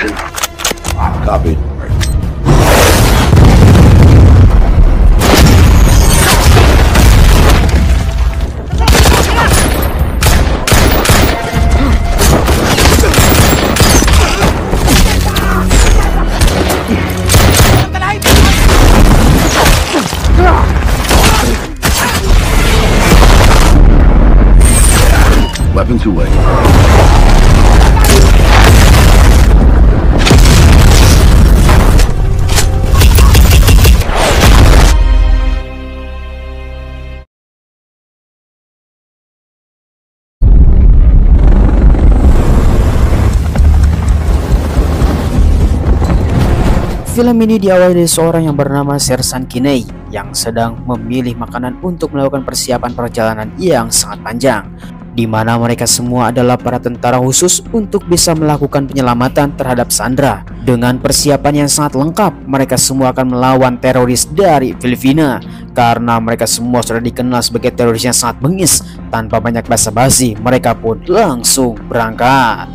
Conversion. Copied. Weapons away. Film ini diawali dari seorang yang bernama Sersan Kinney yang sedang memilih makanan untuk melakukan persiapan perjalanan yang sangat panjang, di mana mereka semua adalah para tentara khusus untuk bisa melakukan penyelamatan terhadap Sandra. Dengan persiapan yang sangat lengkap, mereka semua akan melawan teroris dari Filipina. Karena mereka semua sudah dikenal sebagai teroris yang sangat bengis, tanpa banyak basa-basi, mereka pun langsung berangkat.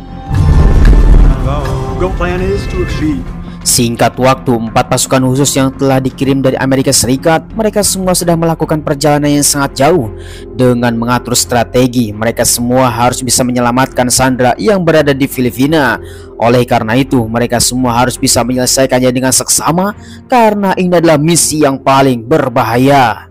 Singkat waktu, 4 pasukan khusus yang telah dikirim dari Amerika Serikat, mereka semua sudah melakukan perjalanan yang sangat jauh. Dengan mengatur strategi, mereka semua harus bisa menyelamatkan Sandra yang berada di Filipina. Oleh karena itu, mereka semua harus bisa menyelesaikannya dengan seksama, karena ini adalah misi yang paling berbahaya.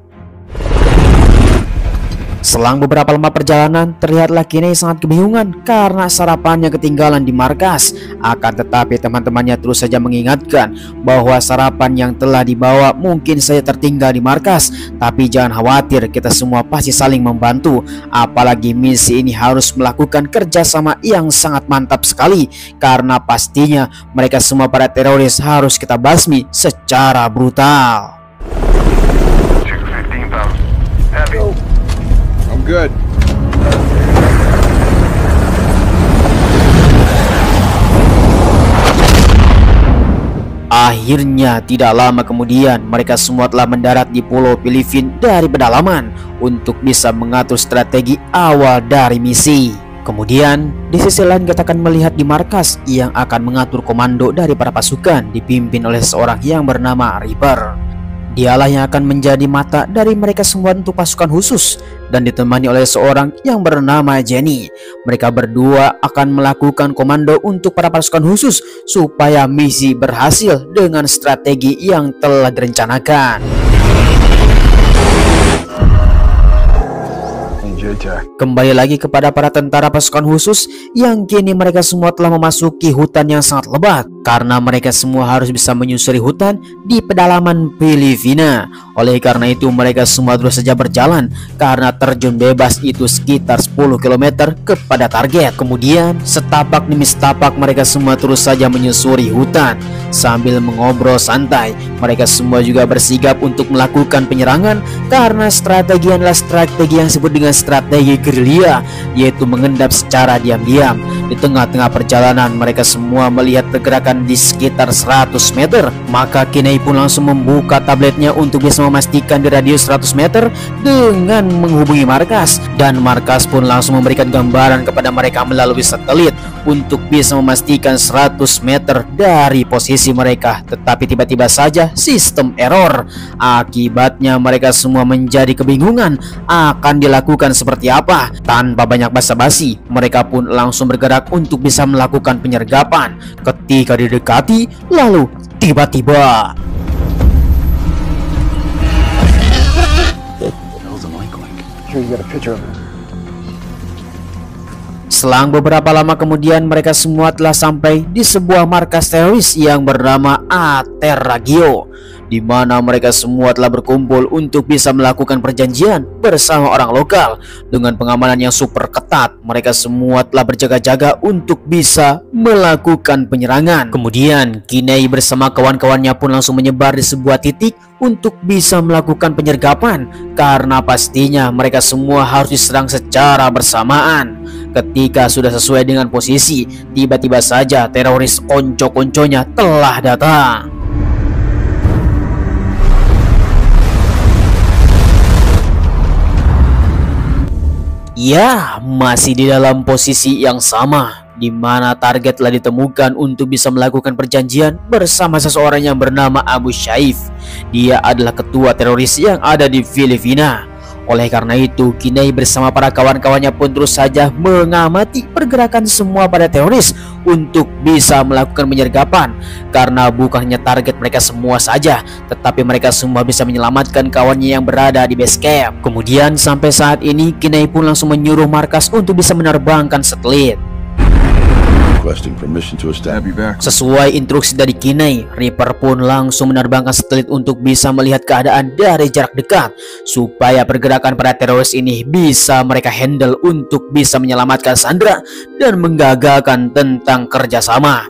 Selang beberapa lama perjalanan, terlihatlah Kinney sangat kebingungan karena sarapannya ketinggalan di markas. Akan tetapi teman-temannya terus saja mengingatkan bahwa sarapan yang telah dibawa mungkin saja tertinggal di markas. Tapi jangan khawatir, kita semua pasti saling membantu. Apalagi misi ini harus melakukan kerjasama yang sangat mantap sekali, karena pastinya mereka semua para teroris harus kita basmi secara brutal. Good. Akhirnya tidak lama kemudian mereka semua telah mendarat di Pulau Filipina dari pedalaman untuk bisa mengatur strategi awal dari misi. Kemudian di sisi lain kita akan melihat di markas yang akan mengatur komando dari para pasukan dipimpin oleh seorang yang bernama Reaper. Dialah yang akan menjadi mata dari mereka semua untuk pasukan khusus dan ditemani oleh seorang yang bernama Jenny. Mereka berdua akan melakukan komando untuk para pasukan khusus supaya misi berhasil dengan strategi yang telah direncanakan. Kembali lagi kepada para tentara pasukan khusus yang kini mereka semua telah memasuki hutan yang sangat lebat, karena mereka semua harus bisa menyusuri hutan di pedalaman Filipina. Oleh karena itu mereka semua terus saja berjalan, karena terjun bebas itu sekitar 10 km kepada target. Kemudian setapak demi setapak mereka semua terus saja menyusuri hutan. Sambil mengobrol santai, mereka semua juga bersigap untuk melakukan penyerangan, karena strategi adalah strategi yang disebut dengan strategi gerilya, yaitu mengendap secara diam-diam. Di tengah-tengah perjalanan mereka semua melihat pergerakan di sekitar 100 meter. Maka Kinney pun langsung membuka tabletnya untuk bisa memastikan di radius 100 meter dengan menghubungi markas, dan markas pun langsung memberikan gambaran kepada mereka melalui satelit untuk bisa memastikan 100 meter dari posisi mereka. Tetapi tiba-tiba saja sistem error. Akibatnya mereka semua menjadi kebingungan akan dilakukan seperti apa. Tanpa banyak basa-basi, mereka pun langsung bergerak untuk bisa melakukan penyergapan. Ketika didekati, lalu tiba-tiba selang beberapa lama kemudian mereka semua telah sampai di sebuah markas teroris yang bernama Aterragio, di mana mereka semua telah berkumpul untuk bisa melakukan perjanjian bersama orang lokal. Dengan pengamanan yang super ketat, mereka semua telah berjaga-jaga untuk bisa melakukan penyerangan. Kemudian Kinney bersama kawan-kawannya pun langsung menyebar di sebuah titik untuk bisa melakukan penyergapan, karena pastinya mereka semua harus diserang secara bersamaan. Ketika sudah sesuai dengan posisi, tiba-tiba saja teroris konco-konconya telah datang. Ya, masih di dalam posisi yang sama. di mana target telah ditemukan untuk bisa melakukan perjanjian bersama seseorang yang bernama Abu Shaif. Dia adalah ketua teroris yang ada di Filipina. Oleh karena itu, Kinney bersama para kawan-kawannya pun terus saja mengamati pergerakan semua para teroris untuk bisa melakukan penyergapan. Karena bukan hanya target mereka semua saja, tetapi mereka semua bisa menyelamatkan kawannya yang berada di base camp. Kemudian sampai saat ini, Kinney pun langsung menyuruh markas untuk bisa menerbangkan satelit. Requesting permission to establish. Sesuai instruksi dari Kinney, Reaper pun langsung menerbangkan satelit untuk bisa melihat keadaan dari jarak dekat supaya pergerakan para teroris ini bisa mereka handle untuk bisa menyelamatkan Sandra dan menggagalkan tentang kerjasama.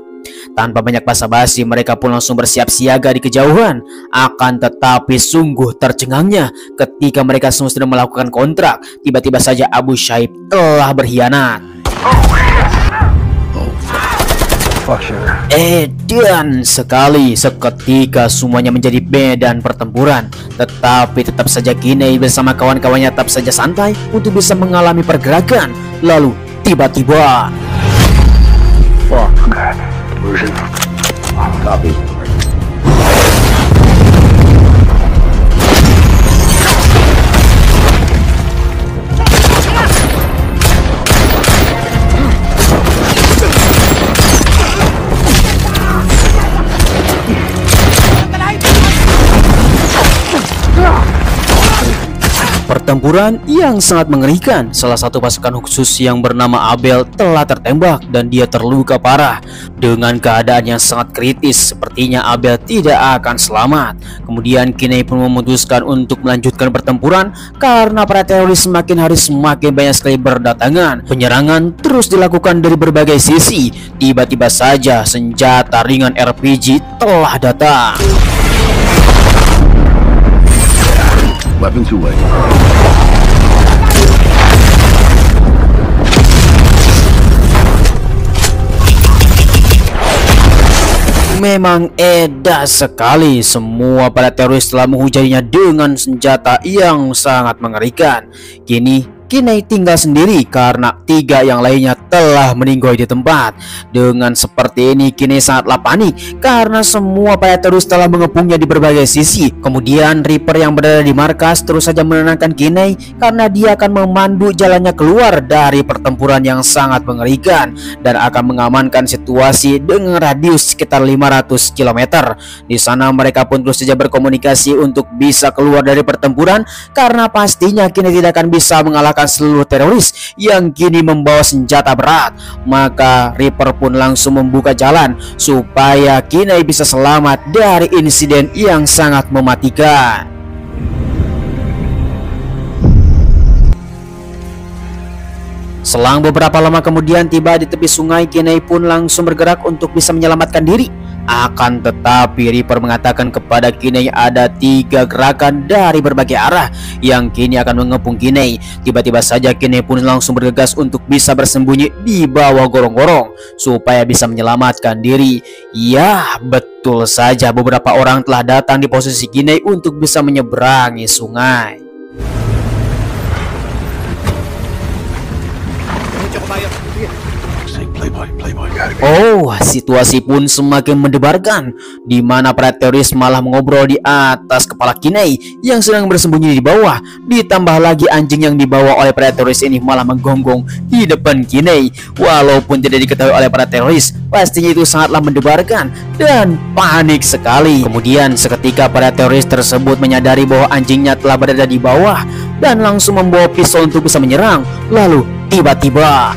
Tanpa banyak basa-basi, mereka pun langsung bersiap siaga di kejauhan. Akan tetapi sungguh tercengangnya ketika mereka semua sedang melakukan kontrak, tiba-tiba saja Abu Shaif telah berkhianat. Dan sekali seketika semuanya menjadi medan pertempuran. Tetapi tetap saja Kinney bersama kawan-kawannya tetap saja santai untuk bisa mengalami pergerakan. Lalu tiba-tiba Copy. pertempuran yang sangat mengerikan. Salah satu pasukan khusus yang bernama Abel telah tertembak dan dia terluka parah. Dengan keadaan yang sangat kritis, sepertinya Abel tidak akan selamat. Kemudian Kinney pun memutuskan untuk melanjutkan pertempuran karena para teroris semakin hari semakin banyak sekali berdatangan. Penyerangan terus dilakukan dari berbagai sisi. Tiba-tiba saja senjata ringan RPG telah datang. Weapons away. Memang edas sekali, semua para teroris telah menghujaninya dengan senjata yang sangat mengerikan. Kini Kinney tinggal sendiri karena 3 yang lainnya telah meninggoy di tempat. Dengan seperti ini Kinney sangatlah panik karena semua para teroris telah mengepungnya di berbagai sisi. Kemudian Reaper yang berada di markas terus saja menenangkan Kinney karena dia akan memandu jalannya keluar dari pertempuran yang sangat mengerikan dan akan mengamankan situasi dengan radius sekitar 500 km. Di sana mereka pun terus saja berkomunikasi untuk bisa keluar dari pertempuran karena pastinya Kinney tidak akan bisa mengalahkan seluruh teroris yang kini membawa senjata berat. Maka Reaper pun langsung membuka jalan supaya Kinney bisa selamat dari insiden yang sangat mematikan. Selang beberapa lama kemudian tiba di tepi sungai, Kinney pun langsung bergerak untuk bisa menyelamatkan diri. Akan tetapi Reaper mengatakan kepada Kinney ada 3 gerakan dari berbagai arah yang kini akan mengepung Kinney. Tiba-tiba saja Kinney pun langsung bergegas untuk bisa bersembunyi di bawah gorong-gorong supaya bisa menyelamatkan diri. Ya, betul saja, beberapa orang telah datang di posisi Kinney untuk bisa menyeberangi sungai. Oh, situasi pun semakin mendebarkan, di mana para teroris malah mengobrol di atas kepala Kinney yang sedang bersembunyi di bawah. Ditambah lagi anjing yang dibawa oleh para teroris ini malah menggonggong di depan Kinney. Walaupun tidak diketahui oleh para teroris, pastinya itu sangatlah mendebarkan dan panik sekali. Kemudian seketika para teroris tersebut menyadari bahwa anjingnya telah berada di bawah dan langsung membawa pistol untuk bisa menyerang. Lalu tiba-tiba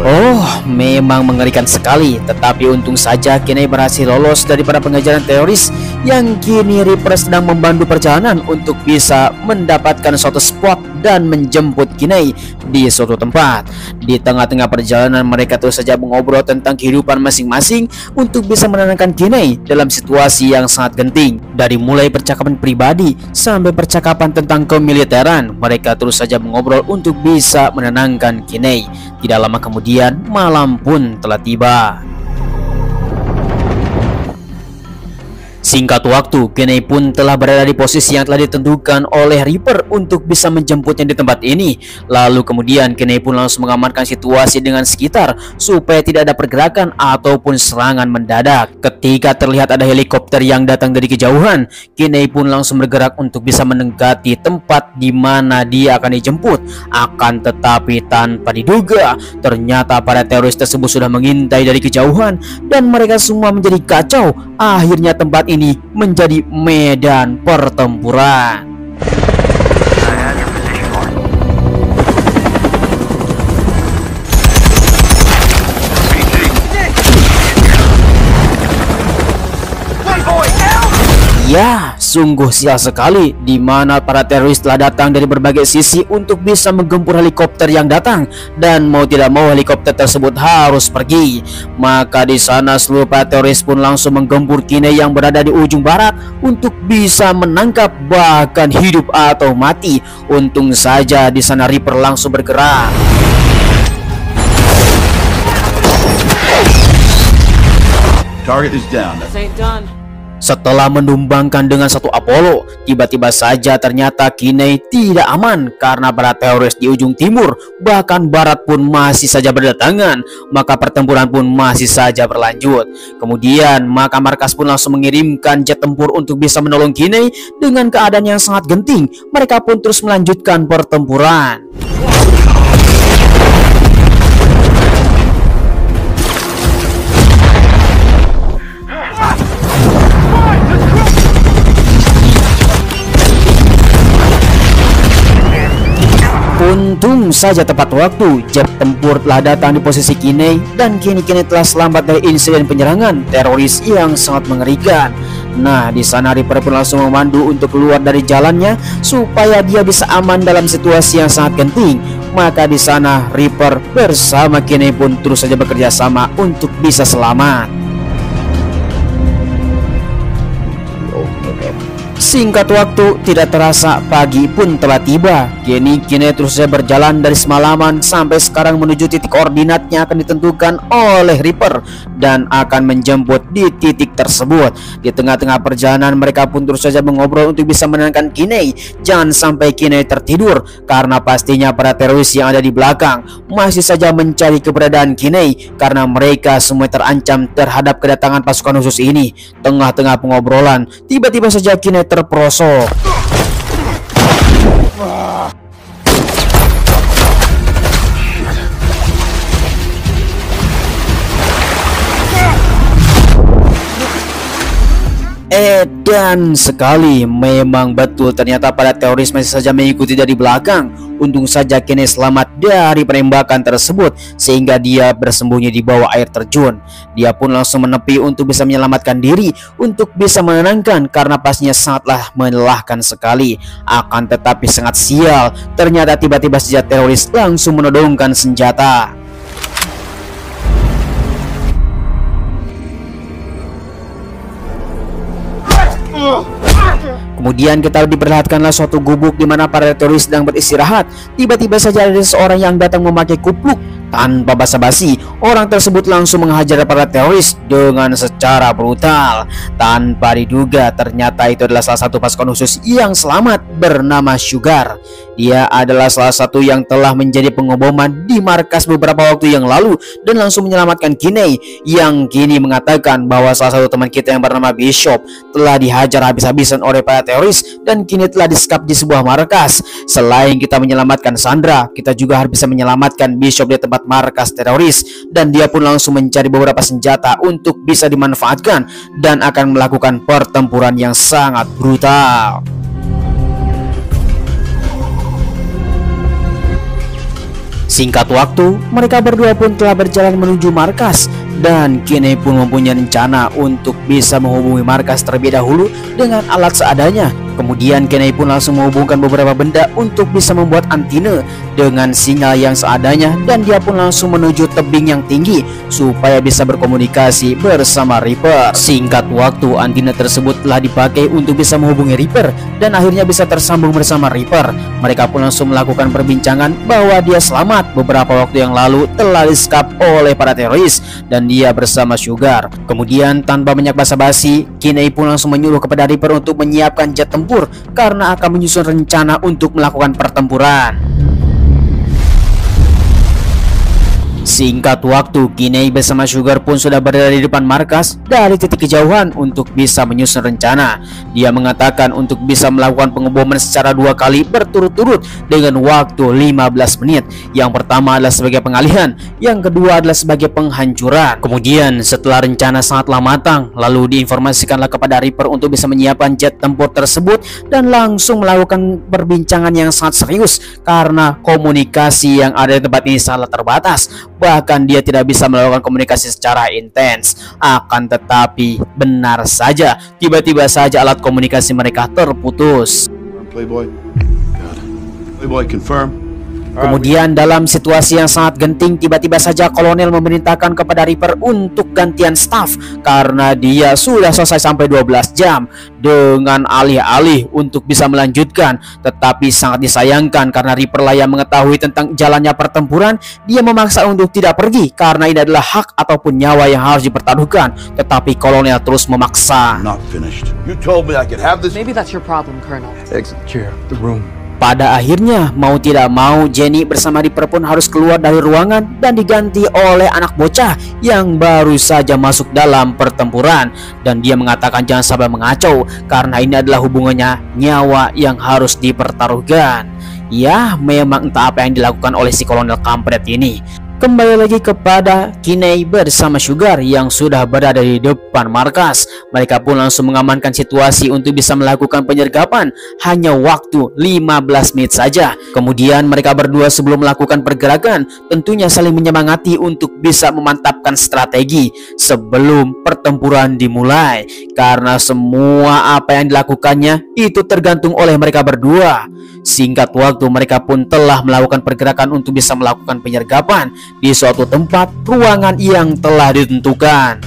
oh, memang mengerikan sekali. Tetapi untung saja Kinney berhasil lolos dari para pengejaran teroris yang kini Reaper sedang membantu perjalanan untuk bisa mendapatkan suatu spot dan menjemput Kinney di suatu tempat. Di tengah-tengah perjalanan mereka terus saja mengobrol tentang kehidupan masing-masing untuk bisa menenangkan Kinney dalam situasi yang sangat genting. Dari mulai percakapan pribadi sampai percakapan tentang kemiliteran, mereka terus saja mengobrol untuk bisa menenangkan Kinney. Tidak lama kemudian malam pun telah tiba. Singkat waktu, Kenny pun telah berada di posisi yang telah ditentukan oleh Reaper untuk bisa menjemputnya di tempat ini. Lalu kemudian Kenny pun langsung mengamankan situasi dengan sekitar supaya tidak ada pergerakan ataupun serangan mendadak. Ketika terlihat ada helikopter yang datang dari kejauhan, Kenny pun langsung bergerak untuk bisa mendekati tempat di mana dia akan dijemput. Akan tetapi tanpa diduga, ternyata para teroris tersebut sudah mengintai dari kejauhan dan mereka semua menjadi kacau. Akhirnya tempat ini menjadi medan pertempuran. Ya, sungguh sial sekali di mana para teroris telah datang dari berbagai sisi untuk bisa menggempur helikopter yang datang, dan mau tidak mau helikopter tersebut harus pergi. Maka di sana seluruh para teroris pun langsung menggempur Kenny yang berada di ujung barat untuk bisa menangkap, bahkan hidup atau mati. Untung saja di sana Reaper langsung bergerak. Target is down. Setelah mendumbangkan dengan satu Apollo, tiba-tiba saja ternyata Kenny tidak aman karena para teroris di ujung timur bahkan barat pun masih saja berdatangan. Maka pertempuran pun masih saja berlanjut. Kemudian maka markas pun langsung mengirimkan jet tempur untuk bisa menolong Kenny dengan keadaan yang sangat genting. Mereka pun terus melanjutkan pertempuran. Untung saja tepat waktu, jet tempur telah datang di posisi Kenny dan kini telah selamat dari insiden penyerangan teroris yang sangat mengerikan. Nah, di sana Reaper pun langsung memandu untuk keluar dari jalannya supaya dia bisa aman dalam situasi yang sangat genting. Maka di sana Reaper bersama Kenny pun terus saja bekerja sama untuk bisa selamat. Singkat waktu, tidak terasa pagi pun telah tiba. Kenny terus saja berjalan dari semalaman sampai sekarang menuju titik koordinat yang akan ditentukan oleh Reaper dan akan menjemput di titik tersebut. Di tengah-tengah perjalanan mereka pun terus saja mengobrol untuk bisa menenangkan Kenny. Jangan sampai Kenny tertidur karena pastinya para teroris yang ada di belakang masih saja mencari keberadaan Kenny karena mereka semua terancam terhadap kedatangan pasukan khusus ini. Tengah-tengah pengobrolan, tiba-tiba saja Kenny terperosok. Edan sekali, memang betul ternyata para teroris masih saja mengikuti dari belakang. Untung saja Kenny selamat dari penembakan tersebut sehingga dia bersembunyi di bawah air terjun. Dia pun langsung menepi untuk bisa menyelamatkan diri untuk bisa menenangkan karena pastinya sangatlah melelahkan sekali. Akan tetapi sangat sial, ternyata tiba-tiba saja teroris langsung menodongkan senjata. Kemudian kita diperlihatkanlah suatu gubuk di mana para teroris sedang beristirahat. Tiba-tiba saja ada seorang yang datang memakai kupluk. Tanpa basa-basi, orang tersebut langsung menghajar para teroris dengan secara brutal. Tanpa diduga, ternyata itu adalah salah satu pasukan khusus yang selamat bernama Sugar. Dia adalah salah satu yang telah menjadi pengeboman di markas beberapa waktu yang lalu dan langsung menyelamatkan Kenny, yang kini mengatakan bahwa salah satu teman kita yang bernama Bishop telah dihajar habis-habisan oleh para teroris dan kini telah disekap di sebuah markas. Selain kita menyelamatkan Sandra, kita juga harus bisa menyelamatkan Bishop di tempat markas teroris, dan dia pun langsung mencari beberapa senjata untuk bisa dimanfaatkan dan akan melakukan pertempuran yang sangat brutal. Singkat waktu, mereka berdua pun telah berjalan menuju markas dan Kenny pun mempunyai rencana untuk bisa menghubungi markas terlebih dahulu dengan alat seadanya. Kemudian Kenai pun langsung menghubungkan beberapa benda untuk bisa membuat antena dengan sinyal yang seadanya, dan dia pun langsung menuju tebing yang tinggi supaya bisa berkomunikasi bersama Reaper. Singkat waktu, antena tersebut telah dipakai untuk bisa menghubungi Reaper dan akhirnya bisa tersambung bersama Reaper. Mereka pun langsung melakukan perbincangan bahwa dia selamat beberapa waktu yang lalu telah disekap oleh para teroris dan dia bersama Sugar. Kemudian tanpa banyak basa-basi, Kenai pun langsung menyuruh kepada Reaper untuk menyiapkan jet tempur karena akan menyusun rencana untuk melakukan pertempuran. Singkat waktu, Kenai bersama Sugar pun sudah berada di depan markas dari titik kejauhan untuk bisa menyusun rencana. Dia mengatakan untuk bisa melakukan pengeboman secara 2 kali berturut-turut dengan waktu 15 menit. Yang pertama adalah sebagai pengalihan, yang kedua adalah sebagai penghancuran. Kemudian setelah rencana sangatlah matang, lalu diinformasikanlah kepada Reaper untuk bisa menyiapkan jet tempur tersebut dan langsung melakukan perbincangan yang sangat serius karena komunikasi yang ada di tempat ini sangat terbatas. Bahkan dia tidak bisa melakukan komunikasi secara intens. Akan tetapi benar saja, tiba-tiba saja alat komunikasi mereka terputus. Playboy. Playboy confirm. Kemudian dalam situasi yang sangat genting, tiba-tiba saja Kolonel memerintahkan kepada Reaper untuk gantian staff karena dia sudah selesai sampai 12 jam dengan alih-alih untuk bisa melanjutkan. Tetapi sangat disayangkan karena Reaper lah yang mengetahui tentang jalannya pertempuran. Dia memaksa untuk tidak pergi karena ini adalah hak ataupun nyawa yang harus dipertaruhkan. Tetapi Kolonel terus memaksa. Not finished. You told me I could have this. Maybe that's your problem, Colonel. Exit chair, the room. Pada akhirnya, mau tidak mau, Jenny bersama Reaper pun harus keluar dari ruangan dan diganti oleh anak bocah yang baru saja masuk dalam pertempuran. Dan dia mengatakan jangan sampai mengacau karena ini adalah hubungannya nyawa yang harus dipertaruhkan. Ya, memang entah apa yang dilakukan oleh si kolonel kampret ini. Kembali lagi kepada Kenai bersama Sugar yang sudah berada di depan markas. Mereka pun langsung mengamankan situasi untuk bisa melakukan penyergapan. Hanya waktu 15 menit saja. Kemudian mereka berdua sebelum melakukan pergerakan tentunya saling menyemangati untuk bisa memantapkan strategi sebelum pertempuran dimulai. Karena semua apa yang dilakukannya itu tergantung oleh mereka berdua. Singkat waktu mereka pun telah melakukan pergerakan untuk bisa melakukan penyergapan di suatu tempat ruangan yang telah ditentukan.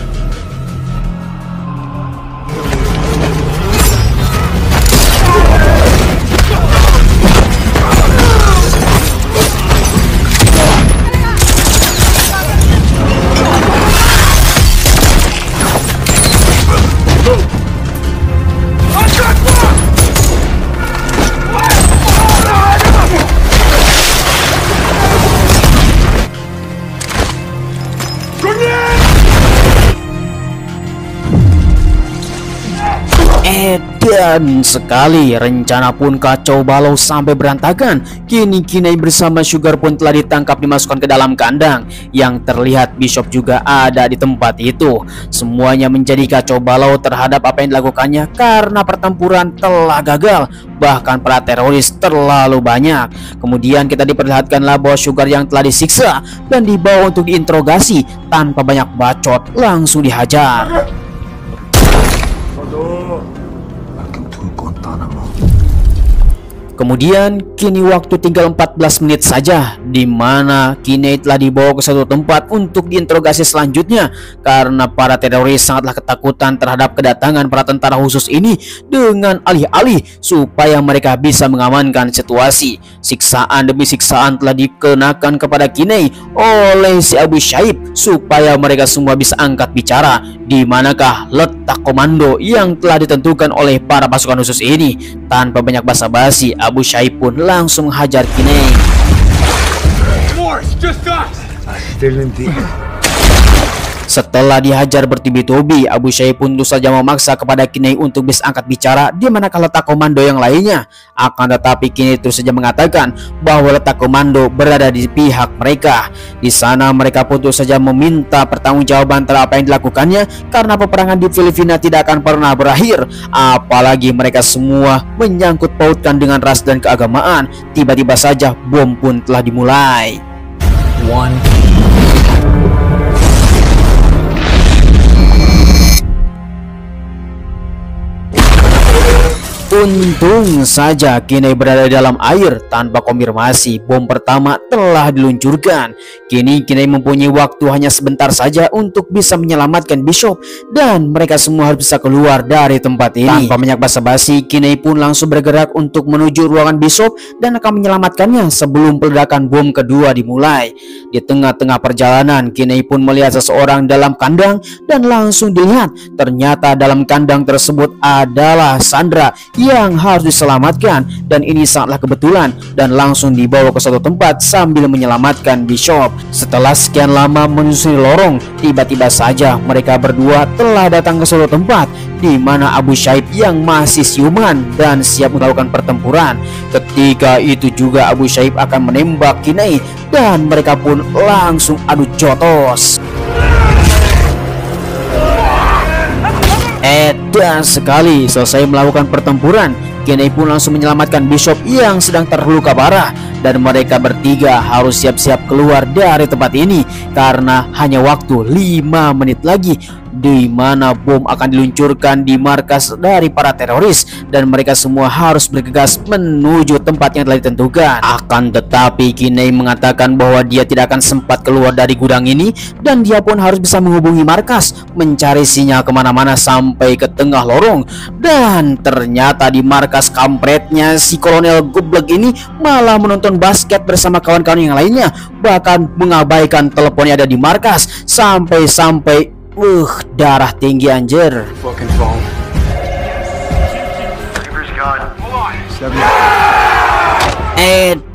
Dan sekali rencana pun kacau balau sampai berantakan. Kini Kenai bersama Sugar pun telah ditangkap, dimasukkan ke dalam kandang. Yang terlihat Bishop juga ada di tempat itu. Semuanya menjadi kacau balau terhadap apa yang dilakukannya karena pertempuran telah gagal. Bahkan para teroris terlalu banyak. Kemudian kita diperlihatkanlah bahwa Sugar yang telah disiksa dan dibawa untuk diinterogasi tanpa banyak bacot, langsung dihajar. Kemudian kini waktu tinggal 14 menit saja, di mana Kenai telah dibawa ke satu tempat untuk diinterogasi selanjutnya karena para teroris sangatlah ketakutan terhadap kedatangan para tentara khusus ini dengan alih-alih supaya mereka bisa mengamankan situasi. Siksaan demi siksaan telah dikenakan kepada Kenai oleh si Abu Shaib supaya mereka semua bisa angkat bicara di manakah letak komando yang telah ditentukan oleh para pasukan khusus ini. Tanpa banyak basa-basi, Abu Shaib pun langsung hajar Kenai. Setelah dihajar bertubi-tubi, Abu Shaib pun terus saja memaksa kepada Kenai untuk bisa angkat bicara di manakah letak komando yang lainnya. Akan tetapi Kenai terus saja mengatakan bahwa letak komando berada di pihak mereka. Di sana mereka pun terus saja meminta pertanggungjawaban terhadap apa yang dilakukannya karena peperangan di Filipina tidak akan pernah berakhir. Apalagi mereka semua menyangkut pautkan dengan ras dan keagamaan. Tiba-tiba saja bom pun telah dimulai. Untung saja Kinney berada di dalam air. Tanpa konfirmasi, bom pertama telah diluncurkan. Kini Kinney mempunyai waktu hanya sebentar saja untuk bisa menyelamatkan Bishop, dan mereka semua harus bisa keluar dari tempat ini. Tanpa banyak basa-basi, Kinney pun langsung bergerak untuk menuju ruangan Bishop dan akan menyelamatkannya sebelum peledakan bom kedua dimulai. Di tengah-tengah perjalanan, Kinney pun melihat seseorang dalam kandang, dan langsung dilihat ternyata dalam kandang tersebut adalah Sandra yang harus diselamatkan, dan ini sangatlah kebetulan, dan langsung dibawa ke suatu tempat sambil menyelamatkan Bishop. Setelah sekian lama menyusuri lorong, tiba-tiba saja mereka berdua telah datang ke suatu tempat di mana Abu Shaib yang masih siuman dan siap melakukan pertempuran. Ketika itu juga Abu Shaib akan menembak Kinney, dan mereka pun langsung adu jotos. Dan sekali selesai melakukan pertempuran, Kinney pun langsung menyelamatkan Bishop yang sedang terluka parah, dan mereka bertiga harus siap-siap keluar dari tempat ini karena hanya waktu 5 menit lagi di mana bom akan diluncurkan di markas dari para teroris, dan mereka semua harus bergegas menuju tempat yang telah ditentukan. Akan tetapi Kinney mengatakan bahwa dia tidak akan sempat keluar dari gudang ini, dan dia pun harus bisa menghubungi markas, mencari sinyal kemana-mana sampai ke tengah lorong. Dan ternyata di markas kampretnya si Kolonel Goblek ini malah menonton basket bersama kawan-kawan yang lainnya, bahkan mengabaikan telepon yang ada di markas sampai darah tinggi anjir. Fucking phone.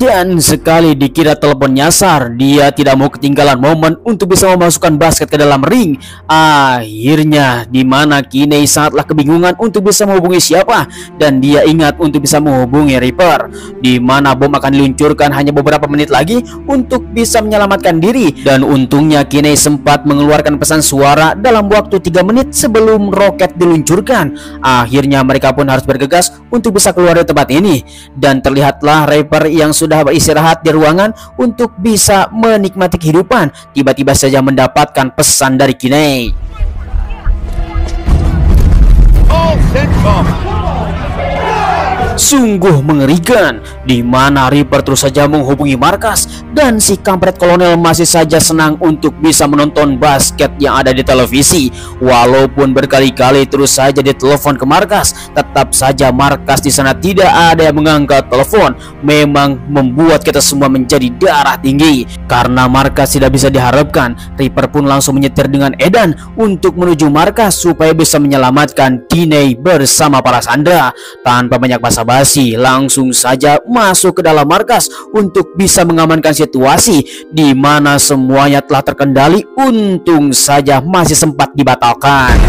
Dan sekali dikira telepon nyasar, dia tidak mau ketinggalan momen untuk bisa memasukkan basket ke dalam ring. Akhirnya di mana Kinney sangatlah kebingungan untuk bisa menghubungi siapa, dan dia ingat untuk bisa menghubungi Reaper, di mana bom akan diluncurkan hanya beberapa menit lagi untuk bisa menyelamatkan diri. Dan untungnya Kinney sempat mengeluarkan pesan suara dalam waktu 3 menit sebelum roket diluncurkan. Akhirnya mereka pun harus bergegas untuk bisa keluar dari tempat ini, dan terlihatlah Reaper yang sudah beristirahat di ruangan untuk bisa menikmati kehidupan, tiba-tiba saja mendapatkan pesan dari Kinney. Sungguh mengerikan, di mana Reaper terus saja menghubungi markas, dan si kampret kolonel masih saja senang untuk bisa menonton basket yang ada di televisi. Walaupun berkali-kali terus saja ditelepon ke markas, tetap saja markas di sana tidak ada yang mengangkat telepon. Memang membuat kita semua menjadi darah tinggi. Karena markas tidak bisa diharapkan, Reaper pun langsung menyetir dengan Edan untuk menuju markas supaya bisa menyelamatkan Kinney bersama para Sandra. Tanpa banyak basa-basi, langsung saja masuk ke dalam markas untuk bisa mengamankan situasi di mana semuanya telah terkendali. Untung saja masih sempat dibatalkan.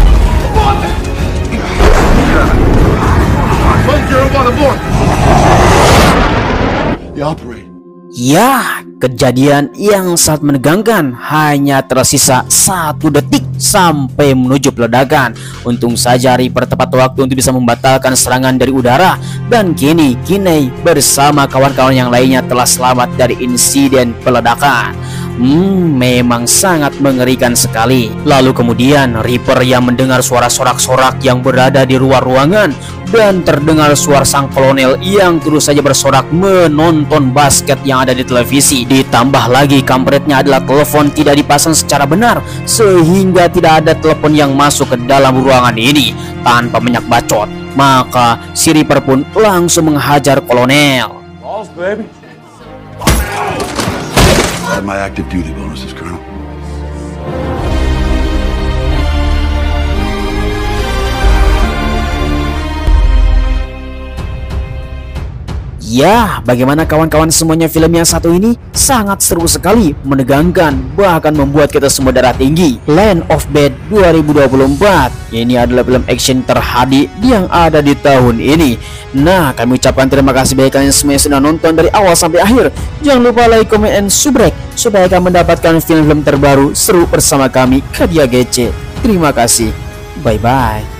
Ya, kejadian yang sangat menegangkan. Hanya tersisa 1 detik sampai menuju peledakan. Untung saja Reaper tepat waktu untuk bisa membatalkan serangan dari udara, dan kini Kinney bersama kawan-kawan yang lainnya telah selamat dari insiden peledakan. Memang sangat mengerikan sekali. Lalu kemudian Reaper yang mendengar suara sorak-sorak yang berada di luar ruangan, dan terdengar suara sang kolonel yang terus saja bersorak menonton basket yang ada di televisi. Ditambah lagi kampretnya adalah telepon tidak dipasang secara benar, sehingga tidak ada telepon yang masuk ke dalam ruangan ini. Tanpa banyak bacot, maka si Reaper pun langsung menghajar kolonel. Balls, baby. Add my active duty bonuses, Colonel. Ya, bagaimana kawan-kawan semuanya, film yang satu ini sangat seru sekali, menegangkan, bahkan membuat kita semua darah tinggi. Land of Bad 2024. Ini adalah film action terhadi yang ada di tahun ini. Nah, kami ucapkan terima kasih bagi kalian semua yang sudah nonton dari awal sampai akhir. Jangan lupa like, comment, and subscribe supaya kalian mendapatkan film-film terbaru seru bersama kami, Kadia GC. Terima kasih. Bye-bye.